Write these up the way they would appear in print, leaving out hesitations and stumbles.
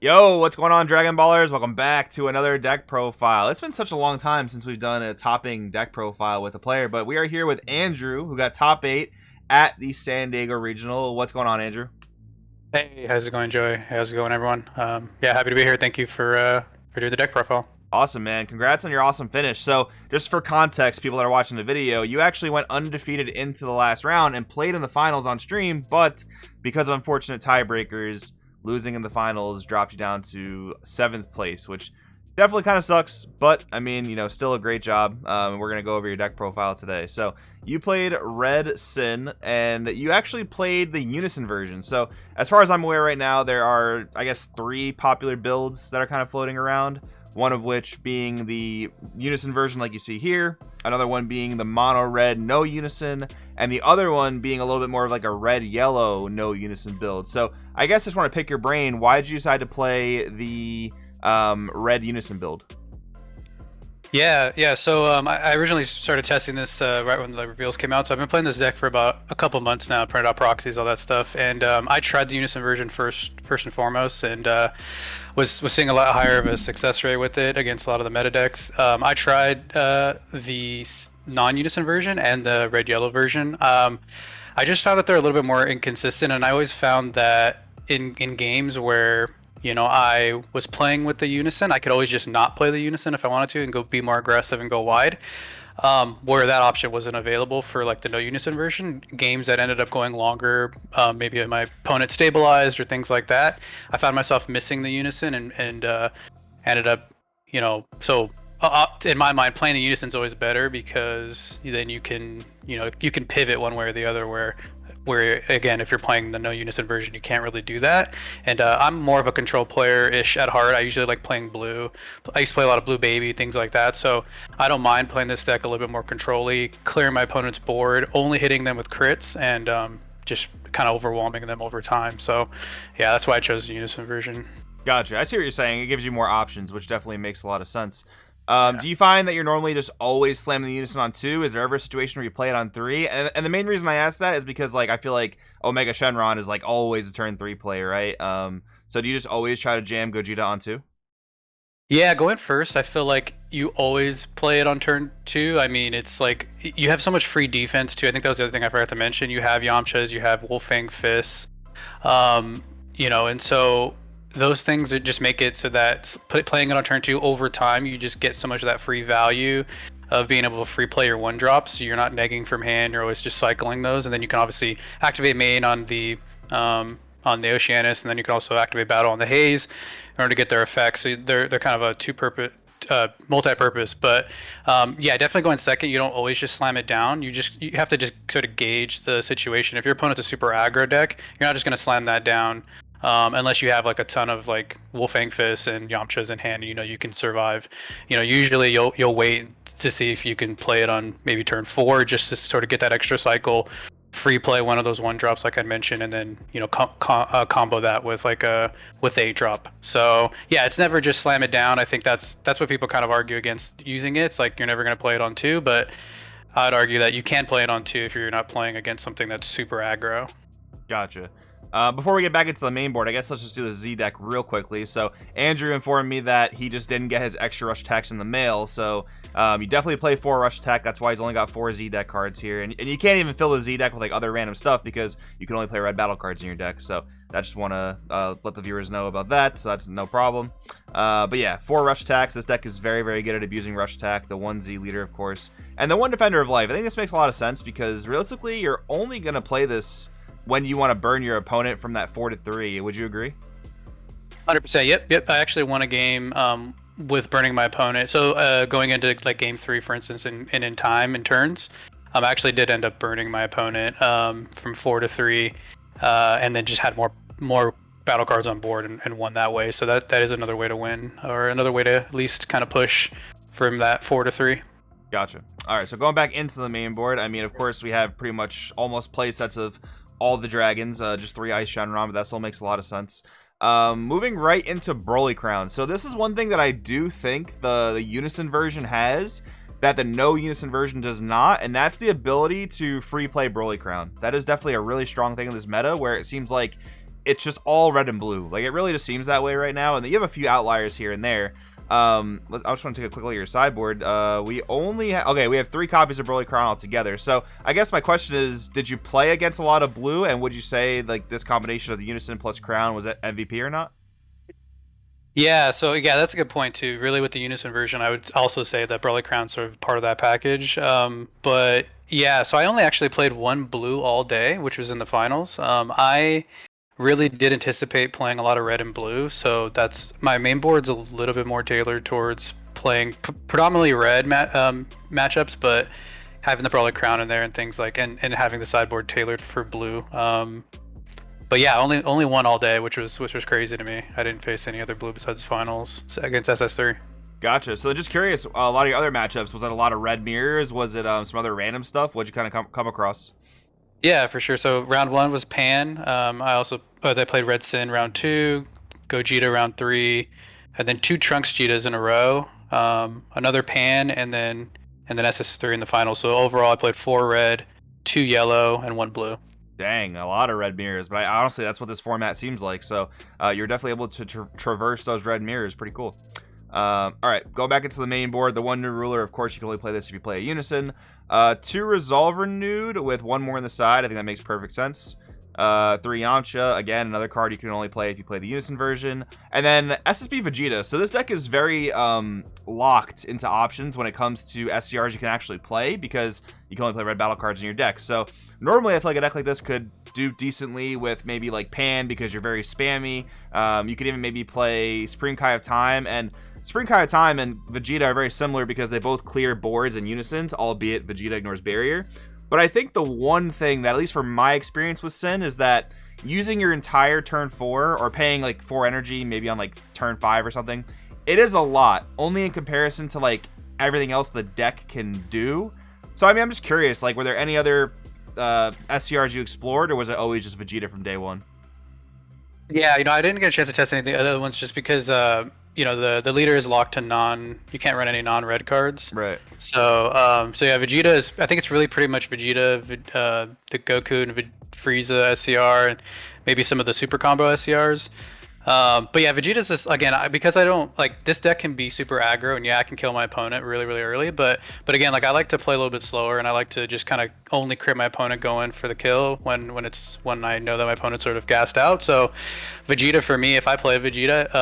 Yo, what's going on, Dragon Ballers? Welcome back to another deck profile. It's been such a long time since we've done a topping deck profile with a player, but we are here with Andrew, who got top 8 at the San Diego Regional. What's going on, Andrew? Hey, how's it going, Joey? How's it going, everyone? Yeah, happy to be here. Thank you for doing the deck profile. Awesome, man. Congrats on your awesome finish. So, just for context, people that are watching the video, you actually went undefeated into the last round and played in the finals on stream, but because of unfortunate tiebreakers, losing in the finals dropped you down to 7th place, which definitely kind of sucks, but I mean, you know, still a great job. We're going to go over your deck profile today. So you played Red Sin, and you actually played the Unison version. So as far as I'm aware right now, there are, I guess, 3 popular builds that are kind of floating around. One of which being the Unison version like you see here, another one being the mono red no Unison, and the other one being a little bit more of like a red yellow no Unison build. So I guess I just want to pick your brain. Why did you decide to play the red Unison build? Yeah. So I originally started testing this right when the reveals came out. So I've been playing this deck for about a couple months now, printed out proxies, all that stuff. And I tried the Unison version first and foremost, and was seeing a lot higher of a success rate with it against a lot of the meta decks. I tried the non-Unison version and the red-yellow version. I just found that they're a little bit more inconsistent, and I always found that in games where I was playing with the Unison, I could always just not play the Unison if I wanted to and go be more aggressive and go wide. Where that option wasn't available for like the no Unison version, games that ended up going longer, maybe my opponent stabilized or things like that, I found myself missing the Unison and ended up, so in my mind, playing the Unison is always better because then you can pivot one way or the other where again, if you're playing the no Unison version, you can't really do that. And I'm more of a control player-ish at heart. I usually like playing blue. I used to play a lot of blue baby, things like that. So I don't mind playing this deck a little bit more control-y, clearing my opponent's board, only hitting them with crits, and just kind of overwhelming them over time. So yeah, that's why I chose the Unison version. Gotcha. I see what you're saying. It gives you more options, which definitely makes a lot of sense. Yeah. Do you find that you're normally just always slamming the Unison on 2? Is there ever a situation where you play it on 3? And the main reason I ask that is because like I feel like Omega Shenron is like always a turn 3 player, right? So do you just always try to jam Gogeta on 2? Yeah, going first, I feel like you always play it on turn 2. I mean, it's like you have so much free defense too. I think that was the other thing I forgot to mention. You have Yamchas, you have Wolfang Fists, and so those things that just make it so that playing it on turn 2 over time, you just get so much of that free value of being able to free play your 1-drops. So you're not negging from hand, you're always just cycling those, and then you can obviously activate main on the Oceanus, and then you can also activate battle on the Haze in order to get their effects. So they're kind of a two-purpose, multi-purpose. But yeah, definitely going second. You don't always just slam it down. You have to just sort of gauge the situation. If your opponent's a super aggro deck, you're not just going to slam that down. Unless you have like a ton of like Wolfang Fists and Yamchas in hand, you can survive. Usually you'll wait to see if you can play it on maybe turn 4 just to sort of get that extra cycle, free play one of those 1-drops like I mentioned, and then combo that with like with 8-drop. So yeah, it's never just slam it down. I think that's what people kind of argue against using it. It's like you're never going to play it on 2, but I'd argue that you can play it on 2 if you're not playing against something that's super aggro. Gotcha. Before we get back into the main board, I guess let's just do the Z deck real quickly. So Andrew informed me that he just didn't get his extra rush attacks in the mail. So you definitely play 4 rush attack. That's why he's only got 4 Z deck cards here. And you can't even fill the Z deck with like other random stuff because you can only play red battle cards in your deck. So I just want to let the viewers know about that. So that's no problem. But yeah, 4 rush attacks. This deck is very, very good at abusing rush attack. The 1 Z leader, of course. And the 1 defender of life. I think this makes a lot of sense because realistically, you're only going to play this when you want to burn your opponent from that 4 to 3. Would you agree? 100%. Yep. I actually won a game with burning my opponent. So going into like game 3, for instance, and in time in turns, I actually did end up burning my opponent from 4 to 3, and then just had more battle cards on board and won that way. So that is another way to win, or another way to at least kind of push from that 4 to 3. Gotcha. All right, so going back into the main board, I mean, of course, we have pretty much almost play sets of all the dragons, just 3 Ice Shenron, but that still makes a lot of sense. Moving right into Broly Crown. So this is one thing that I do think the Unison version has that the no Unison version does not, and that's the ability to free play Broly Crown. That is definitely a really strong thing in this meta, where it seems like it's just all red and blue. Like, it really just seems that way right now, and you have a few outliers here and there. I just want to take a quick look at your sideboard. We only we have 3 copies of Broly Crown altogether. So I guess my question is, did you play against a lot of blue, and would you say like this combination of the Unison plus Crown was at MVP or not? Yeah, so yeah, that's a good point too. Really, with the Unison version, I would also say that Broly Crown's sort of part of that package. But yeah, so I only actually played 1 blue all day, which was in the finals. I really did anticipate playing a lot of red and blue, so that's my main board's a little bit more tailored towards playing predominantly red matchups, but having the Broly Crown in there and things like, and having the sideboard tailored for blue. But yeah, only 1 all day, which was crazy to me. I didn't face any other blue besides finals against SS3. Gotcha. So just curious, a lot of your other matchups, was it a lot of red mirrors? Was it some other random stuff? What'd you kind of come across? Yeah, for sure. So round 1 was Pan. I also they played Red Sin round 2, Gogeta round 3, and then 2 Trunks Cheetahs in a row. Another Pan, and then SS3 in the final. So overall, I played 4 red, 2 yellow, and 1 blue. Dang, a lot of red mirrors. But honestly, that's what this format seems like. So you're definitely able to traverse those red mirrors. Pretty cool. All right, go back into the main board. The 1 new ruler, of course, you can only play this if you play a Unison. 2 Resolver Nude with 1 more on the side. I think that makes perfect sense. 3 Yamcha, again, another card you can only play if you play the Unison version. And then SSB Vegeta. So this deck is very locked into options when it comes to SCRs you can actually play, because you can only play red battle cards in your deck. So normally I feel like a deck like this could do decently with maybe like Pan, because you're very spammy. You could even maybe play Spring Kai of Time, and Spring Kai of Time and Vegeta are very similar because they both clear boards in Unisons, albeit Vegeta ignores barrier. But I think the one thing that, at least from my experience with Sin, is that using your entire turn 4, or paying like 4 energy maybe on like turn 5 or something, it is a lot, only in comparison to like everything else the deck can do. So I mean, I'm just curious, like, were there any other SCRs you explored, or was it always just Vegeta from day one? Yeah, I didn't get a chance to test any of the other ones just because the leader is locked to you can't run any non-red cards. Right. So yeah, Vegeta is, I think it's really pretty much Vegeta, the Goku and Frieza SCR, and maybe some of the super combo SCRs. But yeah, Vegeta's just, again, because I don't like, this deck can be super aggro, and yeah, I can kill my opponent really, really early, but again, like, I like to play a little bit slower, and I like to just kind of only crit my opponent going for the kill when I know that my opponent's sort of gassed out. So Vegeta, for me, if I play Vegeta,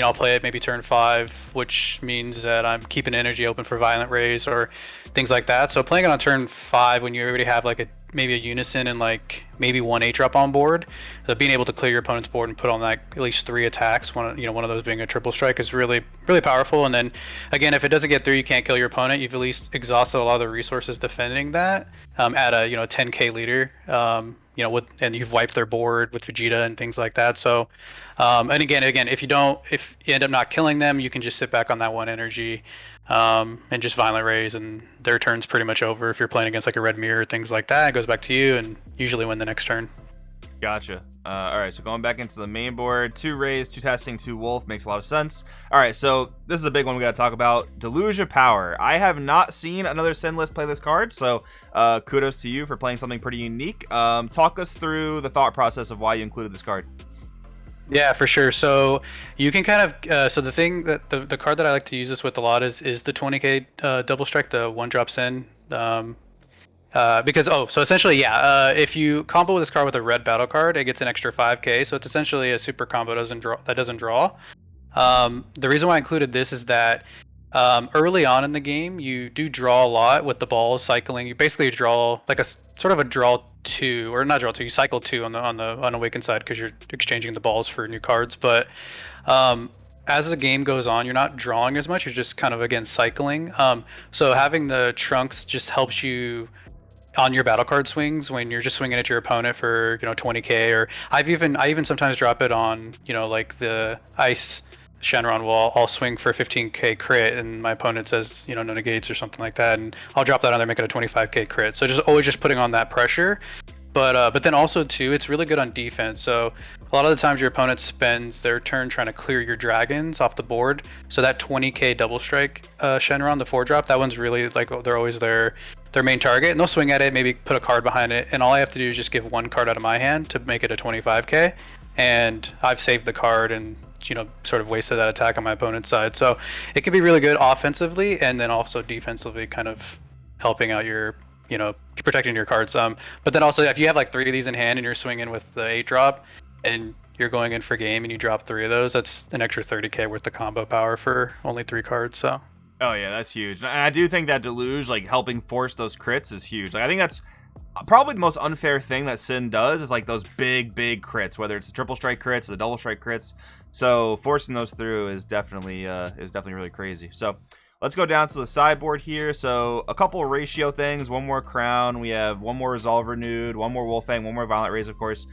I'll play it maybe turn 5, which means that I'm keeping energy open for Violent Rays or things like that. So playing it on turn 5 when you already have like maybe a Unison and like maybe 1 8-drop on board, so being able to clear your opponent's board and put on like at least 3 attacks, one of those being a triple strike, is really, really powerful. And then again, if it doesn't get through, you can't kill your opponent, you've at least exhausted a lot of the resources defending that at a 10k leader. And you've wiped their board with Vegeta and things like that. So, and again, if you end up not killing them, you can just sit back on that 1 energy, and just Violent Rays, and their turn's pretty much over. If you're playing against like a red mirror, things like that, it goes back to you, and usually win the next turn. Gotcha. All right, so going back into the main board, 2 Rays, 2 Testing, 2 Wolf makes a lot of sense. All right, so this is a big one we got to talk about. Deluge of Power. I have not seen another Sin list play this card, so kudos to you for playing something pretty unique. Talk us through the thought process of why you included this card. Yeah, for sure. So you can kind of so the thing that the card that I like to use this with a lot is the 20k double strike, the 1-drop Sin. So essentially, yeah, if you combo this card with a red battle card, it gets an extra 5k, so it's essentially a super combo that doesn't draw. The reason why I included this is that early on in the game, you do draw a lot with the balls cycling. You basically draw like a sort of a draw 2, or not draw 2, you cycle 2 on the unawakened side, because you're exchanging the balls for new cards. But as the game goes on, you're not drawing as much, you're just kind of, again, cycling. So having the Trunks just helps you on your battle card swings when you're just swinging at your opponent for 20k, or I even sometimes drop it on like the Ice Shenron wall. I'll swing for 15k crit, and my opponent says no negates or something like that, and I'll drop that on there, make it a 25k crit. So just always just putting on that pressure. But then also too, it's really good on defense. So a lot of the times your opponent spends their turn trying to clear your dragons off the board. So that 20k double strike Shenron, the 4-drop, that one's really like, they're always their main target, and they'll swing at it, maybe put a card behind it, and all I have to do is just give 1 card out of my hand to make it a 25k. and I've saved the card and sort of wasted that attack on my opponent's side. So it can be really good offensively, and then also defensively, kind of helping out your protecting your cards. But then also if you have like 3 of these in hand and you're swinging with the 8-drop and you're going in for game and you drop 3 of those, that's an extra 30k worth of combo power for only 3 cards. So oh yeah, that's huge. And I do think that Deluge, like helping force those crits, is huge. Like I think that's probably the most unfair thing that Sin does, is like those big crits, whether it's the triple strike crits or the double strike crits. So forcing those through is definitely really crazy. So let's go down to the sideboard here. So a couple of ratio things. 1 more Crown. We have 1 more Resolve Renewed, 1 more Wolfang, 1 more Violent Raise, of course.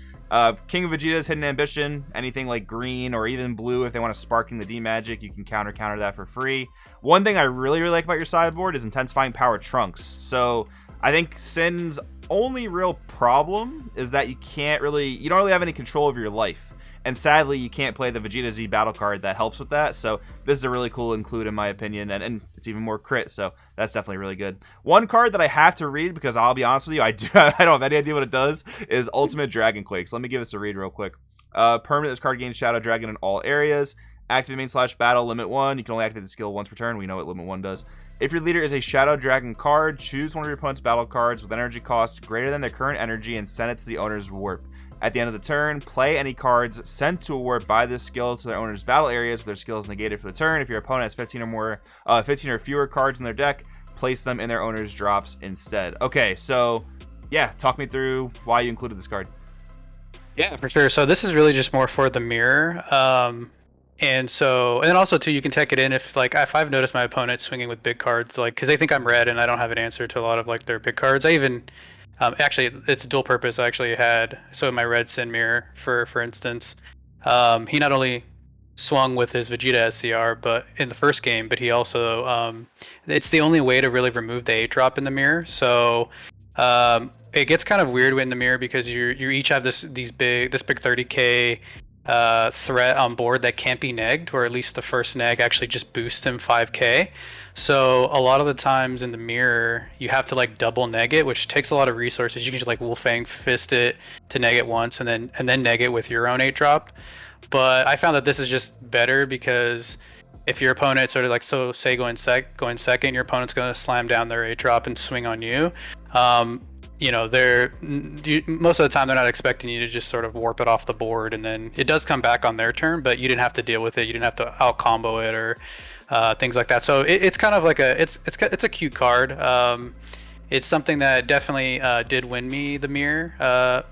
King of Vegeta's Hidden Ambition. Anything like green or even blue, if they want to Sparking the D magic, you can counter that for free. One thing I really like about your sideboard is Intensifying Power Trunks. So I think Sin's only real problem is that you don't really have any control over your life. And sadly, you can't play the Vegeta Z battle card that helps with that. So this is a really cool include in my opinion, and it's even more crit. So that's definitely really good. One card that I have to read, because I'll be honest with you, I don't have any idea what it does, is Ultimate Dragon Quakes. Let me give this a read real quick. Permanent, this card gains Shadow Dragon in all areas. Activate main / battle, limit 1. You can only activate the skill once per turn. We know what limit 1 does. If your leader is a Shadow Dragon card, choose one of your opponent's battle cards with energy cost greater than their current energy and send it to the owner's warp. At the end of the turn, play any cards sent to a warp by this skill to their owner's battle areas with their skills negated for the turn. If your opponent has 15 or fewer cards in their deck, place them in their owner's drops instead. Okay, so yeah, talk me through why you included this card. Yeah, for sure. So this is really just more for the mirror. And then also too, you can tech it in if I've noticed my opponent swinging with big cards, like because they think I'm red and I don't have an answer to a lot of like their big cards. I even actually, it's dual purpose. I actually had my red Sin mirror for instance, he not only swung with his Vegeta SCR, but in the first game, but he also it's the only way to really remove the 8-drop in the mirror. So it gets kind of weird in the mirror because you each have this big 30k threat on board that can't be negged, or at least the first neg actually just boosts him 5k. So a lot of the times in the mirror you have to like double neg it, which takes a lot of resources. You can just like Wolfang Fist it to neg it once and then neg it with your own 8-drop. But I found that this is just better because if your opponent sort of like, so say going second, your opponent's going to slam down their 8-drop and swing on you. Most of the time they're not expecting you to just sort of warp it off the board, and then it does come back on their turn, but you didn't have to deal with it. You didn't have to out combo it or things like that. So it's kind of like it's a cute card. It's something that definitely did win me the mirror,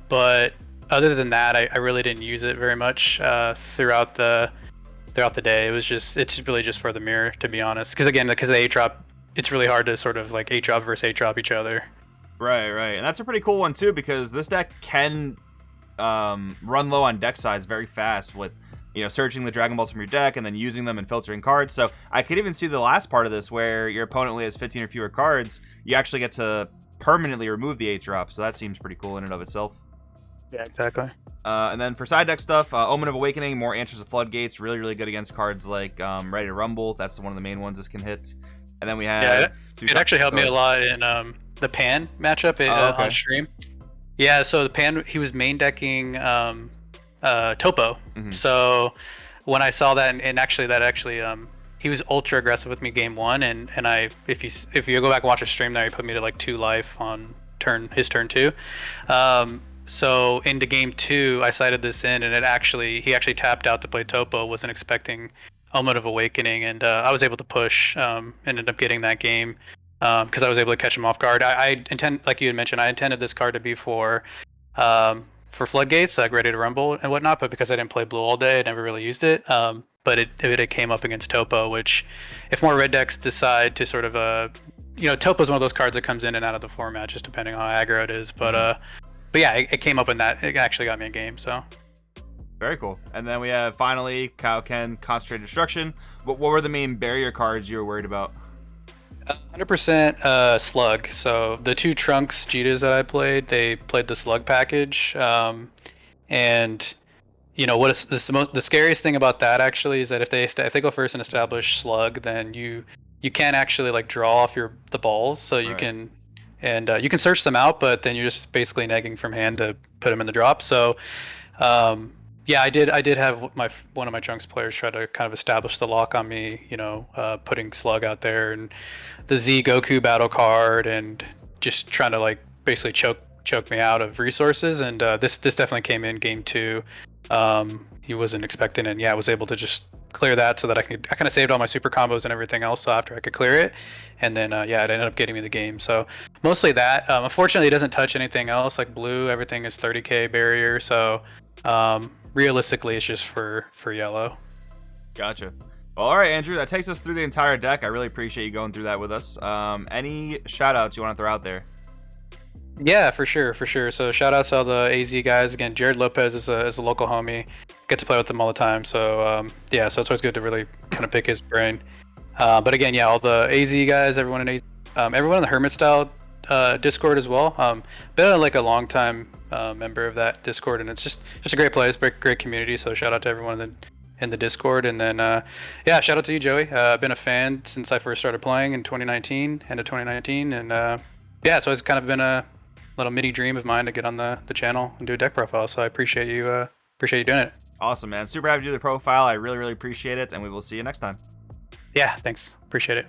but other than that, I really didn't use it very much throughout the day. It's really just for the mirror, to be honest. Because again, because the 8-drop, it's really hard to sort of like 8-drop versus 8-drop each other. Right, and that's a pretty cool one too, because this deck can run low on deck size very fast with searching the Dragon Balls from your deck and then using them and filtering cards. So I could even see the last part of this where your opponent only has 15 or fewer cards. You actually get to permanently remove the 8-drop, so that seems pretty cool in and of itself. Yeah, exactly. And then for side deck stuff, Omen of Awakening, more Answers of Floodgates, really good against cards like Ready to Rumble. That's one of the main ones this can hit. And then we have it actually helped me a lot in the Pan matchup on stream. Yeah, so the Pan, he was main decking Topo. Mm-hmm. So when I saw that, and actually he was ultra aggressive with me game 1, and if you go back and watch a stream there, he put me to like 2 life on his turn 2. So into game 2, I sided this in, and he actually tapped out to play Topo. Wasn't expecting Omen of Awakening, and I was able to push. Ended up getting that game because I was able to catch him off guard. I intend, like you had mentioned, I intended this card to be for Floodgates, like Ready to Rumble and whatnot, but because I didn't play blue all day, I never really used it. But it came up against Topo, which if more red decks decide to sort of Topo's one of those cards that comes in and out of the format just depending on how aggro it is. But yeah, it came up in that. It actually got me a game, so. Very cool. And then we have finally Kaioken Concentrated Destruction. What were the main barrier cards you were worried about? 100% Slug. So the 2 Trunks Jitas that I played, they played the Slug package. And what is the scariest thing about that actually is that if they go first and establish Slug, then you can't actually like draw off the balls. So you can. And you can search them out, but then you're just basically negging from hand to put them in the drop. So Yeah, I did have one of my Trunks players try to kind of establish the lock on me, putting Slug out there and the Z Goku battle card, and just trying to like basically choke me out of resources. And this definitely came in game 2. He wasn't expecting it, and yeah, I was able to just clear that so that I kind of saved all my super combos and everything else. So after I could clear it, and then it ended up getting me the game. So mostly that. Unfortunately, it doesn't touch anything else like blue. Everything is 30k barrier. So realistically, it's just for yellow. Gotcha. Well, all right, Andrew, that takes us through the entire deck. I really appreciate you going through that with us. Any shout outs you want to throw out there? Yeah, for sure. So shout out to all the AZ guys. Again, Jared Lopez is a local homie. Get to play with him all the time. So so it's always good to really kind of pick his brain. But again, yeah, all the AZ guys, everyone in AZ, everyone in the Hermit Style Discord as well. Been like a long time member of that Discord, and it's just a great place, great community. So shout out to everyone in the Discord, and then shout out to you, Joey. I've been a fan since I first started playing in 2019, end of 2019, and it's always kind of been a little mini dream of mine to get on the channel and do a deck profile. So I appreciate you doing it. Awesome, man. Super happy to do the profile. I really, really appreciate it, and we will see you next time. Yeah, thanks. Appreciate it.